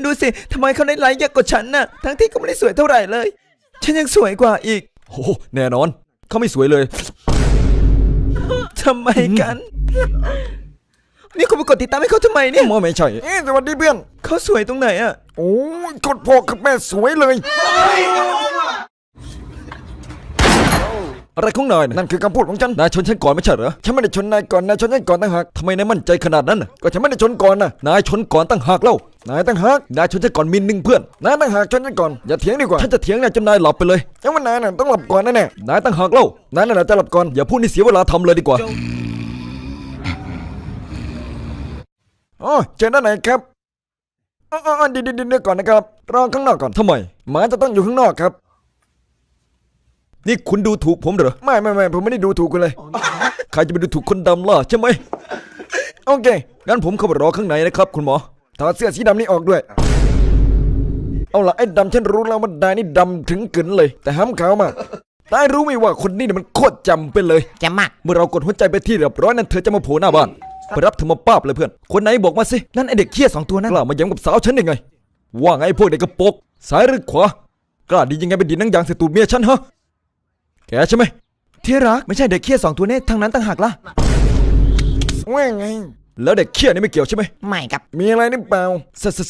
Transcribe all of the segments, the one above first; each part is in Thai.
ดูสิทำไมเขาได้ไลค์เยอะกว่าฉันน่ะทั้งที่ก็ไม่ได้สวยเท่าไหร่เลยฉันยังสวยกว่าอีกโอ้แน่นอนเขาไม่สวยเลยทำไมกันนี่คุณไปกดติดตามให้เขาทำไมเนี่ยไม่ใช่สวัสดีเพื่อนเขาสวยตรงไหนอ่ะโอ้กดพ่อกับแม่สวยเลยอะไรของนายนั่นคือคำพูดของฉันนายชนฉันก่อนไม่ใช่เหรอฉันไม่ได้ชนนายก่อนนายชนฉันก่อนตั้งหากทำไมนายมั่นใจขนาดนั้นก็ฉันไม่ได้ชนก่อนนะนายชนก่อนตั้งหากเล่านายตั้งหากนายชนฉันก่อนมิลนึงเพื่อนนายตั้งหากชนฉันก่อนอย่าเถียงดีกว่าฉันจะเถียงนายจนนายหลับไปเลยแต่ว่านายน่ะต้องหลับก่อนแน่ๆนายตั้งหากเล่านายน่ะจะหลับก่อนอย่าพูดนี่เสียเวลาทำเลยดีกว่าอ๋อเจอด้านไหนครับดีก่อนนะครับรอข้างนอกก่อนทำไมหมาจะต้องอยู่ข้างนอกครับนี่คุณดูถูกผมเหรอไม่ผมไม่ได้ดูถูกคุณเลยใครจะไปดูถูกคนดำล่ะใช่ไหมโอเคงั้นผมเข้าไปรอข้างในนะครับคุณหมอถอดเสื้อสีดำนี้ออกด้วยเอาล่ะไอ้ดำฉันรู้แล้วว่านายนี่ดำถึงกึ๋นเลยแต่ห้ามขาวมากนายรู้ไหมว่าคนนี้เนี่ยมันโคตรจำเป็นเลยจำมากเมื่อเรากดหัวใจไปที่เรียบร้อยนั้นเธอจะมาโผล่หน้าบ้านไปรับเธอมาป้าบเลยเพื่อนคนไหนบอกมาสินั่นไอเด็กเขี้ย2 ตัวนั่นกล้ามาย้ำกับสาวฉันยังไงว่าไงพวกเด็กกระโปกซ้ายหรือขวากล้าดียังไงไปดีนังยางใส่ตูดเมียฉันฮะแกใช่ไหมที่รักไม่ใช่เด็กเขี้ย2 ตัวนี่ทางนั้นต่างหากล่ะว่าไงแล้วเด็กเขี้ยนี่ไม่เกี่ยวใช่ไหมไม่ครับมีอะไรนี่เปล่า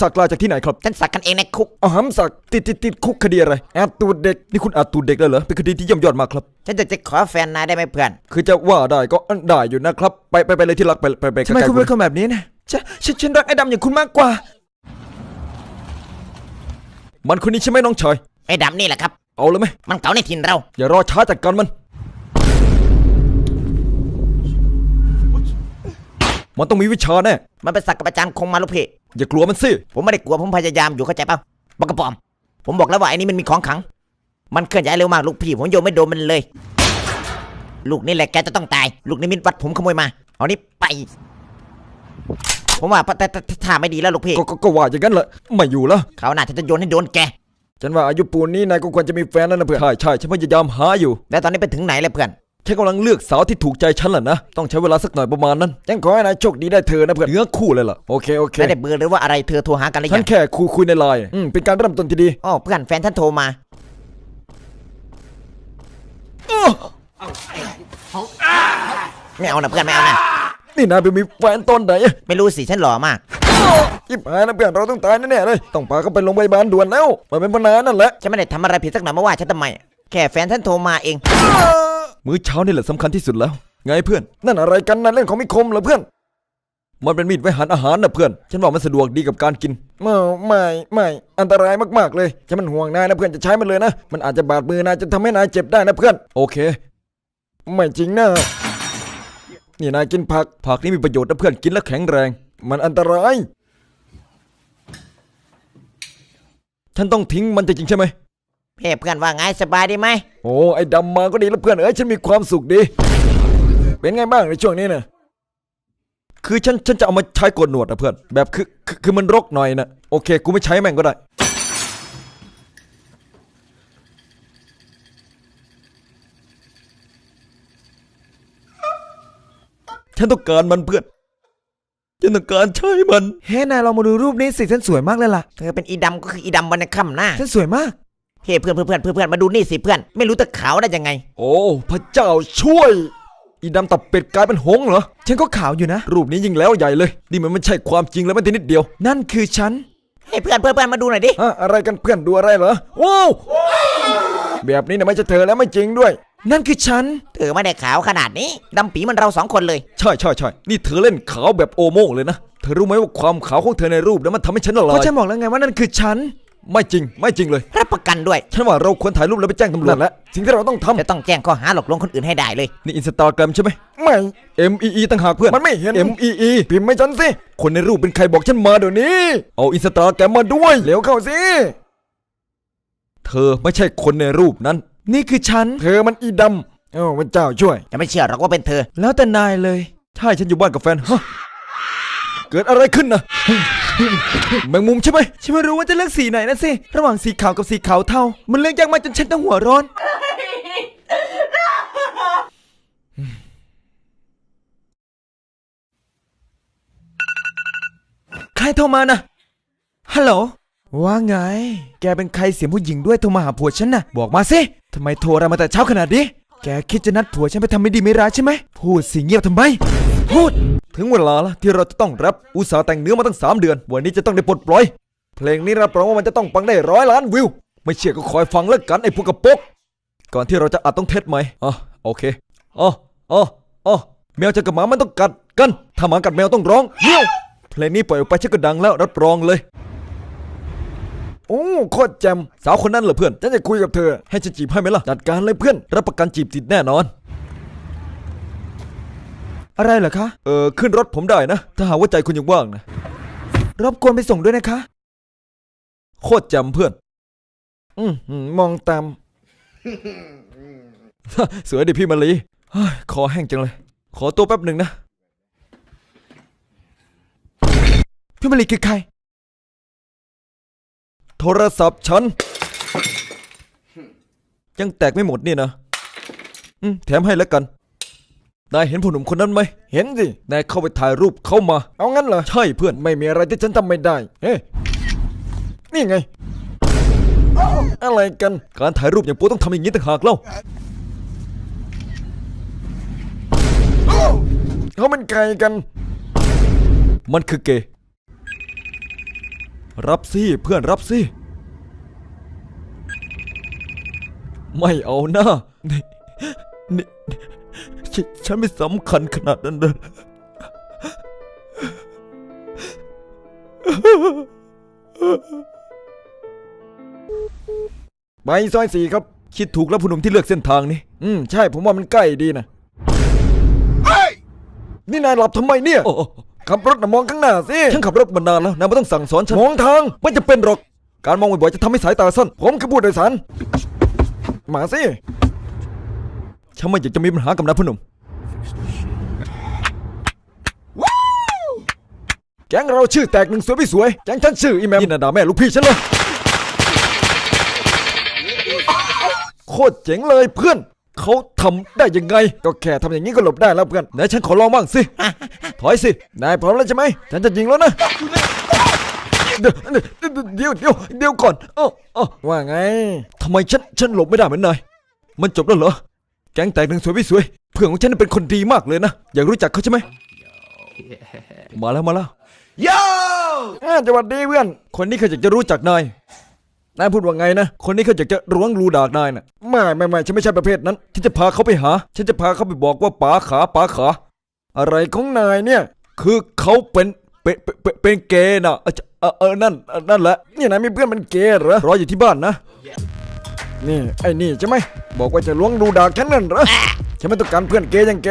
สักลาจากที่ไหนครับฉันสักกันเองในคุกอ๋อหำสักติดคุกคดีอะไรแอบตูดเด็กนี่คุณอาตูดเด็กเลยเหรอเป็นคดีที่เยี่ยมยอดมากครับฉันจะขอแฟนนายได้ไหมเพื่อนคือจะว่าได้ก็ได้อยู่นะครับไปเลยที่รักไปทำไมคุณเป็นคนแบบนี้นะฉันรักไอ้ดำอย่างคุณมากกว่ามันคนนี้ใช่ไหมน้องชายไอ้ดำนี่แหละครับเอาเลยไหมมันเก่าในถิ่นเราอย่ารอช้าจัดการมันต้องมีวิชาแน่มันเป็นสักกับอาจารย์คงมาลูกพี่อย่ากลัวมันสิผมไม่ได้กลัวผมพยายามอยู่เข้าใจเปล่าบักกระป๋อมผมบอกแล้วว่าไอ้นี่มันมีของขังมันเคลื่อนย้ายเร็วมากลูกพี่ผมโยนไม่โดนมันเลยลูกนี่แหละแกจะต้องตายลูกนิมิตวัดผมขโมยมาเอานี่ไปผมว่าถ้าไม่ดีแล้วลูกพี่ก็ว่าอย่างนั้นแหละไม่อยู่แล้วเขาหน้าจะโยนให้โดนแกฉันว่าอายุปูนนี้นายก็ควรจะมีแฟนแล้วนะเพื่อนใช่ฉันพยายามหาอยู่แล้วตอนนี้ไปถึงไหนเลยเพื่อนฉันกำลังเลือกสาวที่ถูกใจฉันแหละนะต้องใช้เวลาสักหน่อยประมาณนั้นฉันขอให้นายโชคดีได้เธอนะเพื่อนเนื้อคู่เลยล่ะโอเคไม่ได้เบอร์หรือว่าอะไรเธอโทรหากันหรือยังฉันแค่คุยในไลน์เป็นการเริ่มต้นที่ดีอ๋อเพื่อนแฟนท่านโทรมาไม่เอานะเพื่อนไม่เอานะนี่นายไปมีแฟนตอนไหนไม่รู้สิฉันหล่อมากยิบหายนะเพื่อนเราต้องตายแน่ๆเลยต้องพาเขาไปโรงพยาบาลด่วนแล้วมันเป็นปัญหานั่นแหละฉันไม่ได้ทำอะไรผิดสักหน่อยมาว่าฉันทำไมแค่แฟนท่านโทรมาเองมื้อเช้านี่แหละสำคัญที่สุดแล้วไงเพื่อนนั่นอะไรกันนั่นเรื่องของมีคมเหรอเพื่อนมันเป็นมีดไว้หั่นอาหารนะเพื่อนฉันว่ามันสะดวกดีกับการกินไม่อันตรายมากๆเลยฉันมันห่วงนายนะเพื่อนจะใช้มันเลยนะมันอาจจะบาดมือนายจะทำให้นายเจ็บได้นะเพื่อนโอเคไม่จริงนะนี่นายกินผักนี่มีประโยชน์นะเพื่อนกินแล้วแข็งแรงมันอันตรายฉันต้องทิ้งมันจริงใช่ไหมเพื่อนว่าไงสบายดีไหมโอ้ไอ้ดำมาก็ดีแล้วเพื่อนฉันมีความสุขดีเป็นไงบ้างในช่วงนี้นะคือฉันจะเอามาใช้กดหนวดนะเพื่อนแบบคือมันรกหน่อยนะโอเคกูไม่ใช้แม่งก็ได้ฉันต้องการมันเพื่อนฉันต้องการใช้มันเฮ้นายลองมาดูรูปนี้สิฉันสวยมากเลยล่ะเธอเป็นอีดำก็คืออีดำวันในค่ำหน้าฉันสวยมากเฮ้เพื่อนมาดูนี่สิเพื่อนไม่รู้ตะขาวได้ยังไงโอ้พระเจ้าช่วยอีดำตับเป็ดกลายเป็นหงเหรอฉันก็ขาวอยู่นะรูปนี้ยิ่งแล้วใหญ่เลยนี่มันไม่ใช่ความจริงแล้วแม้แต่นิดเดียวนั่นคือฉันให้เพื่อนมาดูหน่อยดิอะไรกันเพื่อนดูอะไรเหรอว้าวแบบนี้เนี่ยไม่ใช่เธอแล้วไม่จริงด้วยนั่นคือฉันเธอไม่ได้ขาวขนาดนี้ดำปีมันเรา2 คนเลยใช่นี่เธอเล่นขาวแบบโอโม่เลยนะเธอรู้ไหมว่าความขาวของเธอในรูปนั้นมันทำให้ฉันละลายก็ฉันบอกแล้วไงว่านั่นคือฉันไม่จริงเลยรับประกันด้วยฉันว่าเราควรถ่ายรูปแล้วไปแจ้งตำรวจแล้วสิ่งที่เราต้องทำจะต้องแจ้งข้อหาหลอกลวงคนอื่นให้ได้เลยนี่อินสตาแกรมใช่ไหมไม่ MEE ต่างหากเพื่อนมันไม่เห็น MEE พิมพ์ไม่ฉันสิคนในรูปเป็นใครบอกฉันมาเดี๋ยวนี้เอาอินสตาแกรมมาด้วยเร็วเข้าสิเธอไม่ใช่คนในรูปนั้นนี่คือฉันเธอมันอีดำพระเจ้าช่วยจะไม่เชื่อหรอกว่าเป็นเธอแล้วแต่นายเลยใช่ฉันอยู่บ้านกับแฟนฮะเกิดอะไรขึ้นนะแมงมุมใช่ไหมฉันไม่รู้ว่าจะเลือกสีไหนนะสิระหว่างสีขาวกับสีขาวเทามันเลือกยากมากจนฉันต้องหัวร้อนใครโทรมานะฮัลโหล ว่าไง แกเป็นใครเสียงผู้หญิงด้วยโทรมาหาผัวฉันน่ะ บอกมาสิทำไมโทรเรามาแต่เช้าขนาดนี้ แกคิดจะนัดผัวฉันไปทำไม่ดีไม่ร้ายใช่ไหม พูดสิเงียบทำไม พูด ถึงเวลาละที่เราจะต้องแรปอุตสาห์แต่งเนื้อมาตั้ง3 เดือนวันนี้จะต้องได้ปลดปล่อย เพลงนี้รับรองว่ามันจะต้องปังได้100 ล้านวิวไม่เชื่อก็คอยฟังแล้วกันไอ้พวกกระปกก่อนที่เราจะอัดต้องเทสไหมโอเคแมวจะกับหมามันต้องกัดกันถ้าหมากัดแมวต้องร้องเมียวเพลงนี้ปล่อยออกไปฉันก็ดังแล้วรับรองเลยโอ้โคตรแจ่มสาวคนนั้นเหรอเพื่อนฉันจะคุยกับเธอให้ฉันจีบให้ไหมล่ะจัดการเลยเพื่อนรับประกันจีบติดแน่นอน อะไรเหรอคะ ขึ้นรถผมได้นะถ้าหากว่าใจคุณยังว่างนะ รบกวนไปส่งด้วยนะคะ โคตรแจ่มเพื่อนมองตาม สวยดิพี่มะลิคอแห้งจังเลยขอตัวแป๊บหนึ่งนะ พี่มะลิคือใคร โทรศัพท์ฉันยังแตกไม่หมดนี่นะแถมให้แล้วกันนายเห็นผู้หนุ่มคนนั้นไหมเห็นสินายเข้าไปถ่ายรูปเข้ามาเอางั้นเหรอใช่เพื่อนไม่มีอะไรที่ฉันทำไม่ได้เฮ้นี่ไงอะไรกันการถ่ายรูปอย่างโป๊ต้องทำอย่างนี้ต่างหากเล่าเขาเป็นใครกันมันคือเกย์รับสิเพื่อนรับสิไม่เอาหน้านี่ฉันไม่สำคัญขนาดนั้นเลยไปซอย4ครับคิดถูกแล้วผู้หนุ่มที่เลือกเส้นทางนี้ใช่ผมว่ามันใกล้ดีนะนี่นายหลับทำไมเนี่ยขับรถมองข้างหน้าสิฉันขับรถมานานแล้วนายไม่ต้องสั่งสอนฉันมองทางไม่จะเป็นหรอกการมองบ่อยๆจะทำให้สายตาสั้นผมคือผู้โดยสารมาสิฉันไม่อยากจะมีปัญหากับนายผู้หนุ่มแก๊งเราชื่อแตกหนึ่งสวยไม่สวยแก๊งฉันชื่ออีแมมยินด่าแม่ลูกพี่ฉันเลยโคตรเจ๋งเลยเพื่อนเขาทำได้ยังไงก็แค่ทำอย่างนี้ก็หลบได้แล้วเพื่อนไหนฉันขอลองบ้างสิถอยสินายพร้อมแล้วใช่ไหมฉันจะยิงแล้วนะเดี๋ยวก่อนว่าไงทำไมฉันหลบไม่ได้เหมือนนายมันจบแล้วเหรอแก๊งแตกหนึ่งสวยไม่สวยเพื่อนของฉันเป็นคนดีมากเลยนะอยากรู้จักเขาใช่ไหมมาแล้วโย่สวัสดีเพื่อนคนนี้เขาอยากจะรู้จักนายพูดว่าไงนะคนนี้เขาอยากจะล้วงรูดากนายน่ะไม่ฉันไม่ใช่ประเภทนั้นฉันจะพาเขาไปหาฉันจะพาเขาไปบอกว่าป๋าขาอะไรของนายเนี่ยคือเขาเป็นเกย์น่ะนั่นแหละนี่นายมีเพื่อนเป็นเกย์เหรอรออยู่ที่บ้านนะนี่ไอ้นี่ใช่ไหมบอกว่าจะล้วงรูดากฉันนั่นเหรอฉันไม่ต้องการเพื่อนเกย์อย่างแก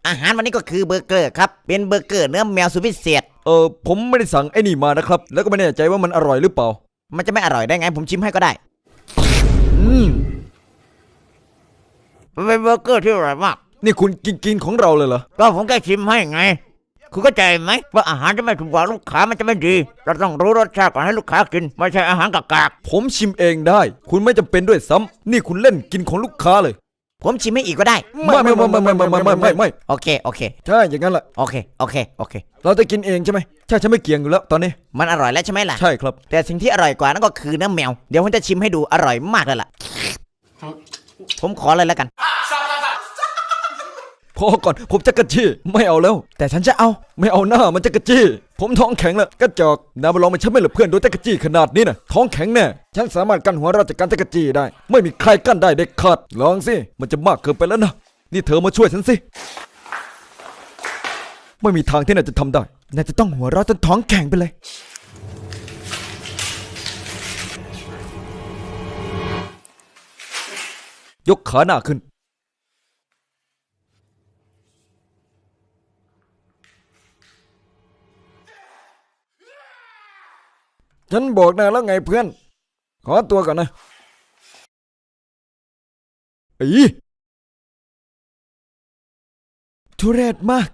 อาหารวันนี้ก็คือเบอร์เกอร์ครับเป็นเบอร์เกอร์เนื้อแมวสุดพิเศษผมไม่ได้สั่งไอ้นี่มานะครับแล้วก็ไม่แน่ใจว่ามันอร่อยหรือเปล่ามันจะไม่อร่อยได้ไงผมชิมให้ก็ได้มันเป็นเบอร์เกอร์ที่อร่อยมากนี่คุณกินของเราเลยเหรอก็ผมแค่ชิมให้ไงคุณเข้าใจไหมว่าอาหารจะไม่ถูกปากลูกค้ามันจะไม่ดีเราต้องรู้รสชาติก่อนให้ลูกค้ากินไม่ใช่อาหารกากๆผมชิมเองได้คุณไม่จำเป็นด้วยซ้ำนี่คุณเล่นกินของลูกค้าเลยผมชิมให้อีกก็ได้ไม่โอเคใช่อย่างนั้นแหละโอเคเราจะกินเองใช่ไหมใช่ฉันไม่เกี่ยงอยู่แล้วตอนนี้มันอร่อยแล้วใช่ไหมล่ะใช่ครับแต่สิ่งที่อร่อยกว่านั่นก็คือเนื้อแมวเดี๋ยวผมจะชิมให้ดูอร่อยมากเลยล่ะผมขอเลยแล้วกันพอก่อนผมจะกระจี้ไม่เอาแล้วแต่ฉันจะเอาไม่เอาหน้ามันจะกระจี้ผมท้องแข็งแล้วกระจอกนายมาลองมันฉันไม่เหลือเพื่อนโดยแต่กระจี้ขนาดนี้นะท้องแข็งแน่ฉันสามารถกั้นหัวเราจากการแต่กระจี้ได้ไม่มีใครกั้นได้เด็ดขาดลองสิมันจะมากเกินไปแล้วนะนี่เธอมาช่วยฉันสิไม่มีทางที่นายจะทำได้นายจะต้องหัวเราะจนท้องแข็งไปเลยยกขาหน้าขึ้นฉันบอกนายแล้วไงเพื่อนขอตัวก่อนนะทุเรศมาก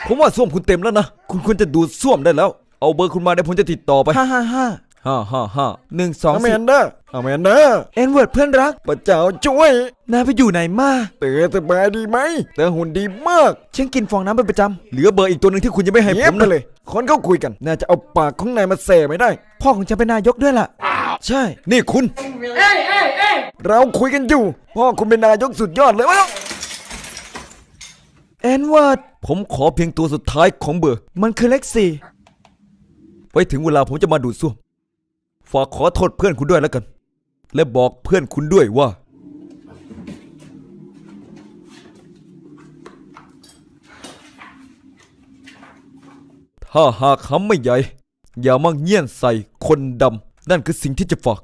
ผมว่าส้วมคุณเต็มแล้วนะคุณควรจะดูดส้วมได้แล้วเอาเบอร์คุณมาเดี๋ยวผมจะติดต่อไป555 1 2 อแม 4 นดาอแมนดา เอ็นเวิร์ดเพื่อนรัก พระเจ้าช่วย นายไปอยู่ไหนมา เต๋อสบายดีไหมเต๋อหุ่นดีมาก ฉันกินฟองน้ำเป็นประจ เหลือเบอร์อีกตัวหนึ่งที่คุณยังไม่ให้ เงี ผ ยบ ม ไป นะ เลย คนเขาคุยกัน น่าจะเอาปากของนายมาแส่ไม่ได้ ำพ่อของฉันเป็นนายกด้วยล่ะ ใช่ นี่คุณ เราคุยกันอยู่ พ่อคุณเป็นนายกสุดยอดเลยวะ เอ็นเวิร์ด ผมขอเพียงตัวสุดท้ายของเบอร์ มันคือเลขสี่ ไว้ถึงเวลาผมจะมาดูดซ่วมฝากขอโทษเพื่อนคุณด้วยแล้วกัน และบอกเพื่อนคุณด้วยว่า ถ้าหากคำไม่ใหญ่ อย่ามาเงี่ยนใส่คนดำ นั่นคือสิ่งที่จะฝาก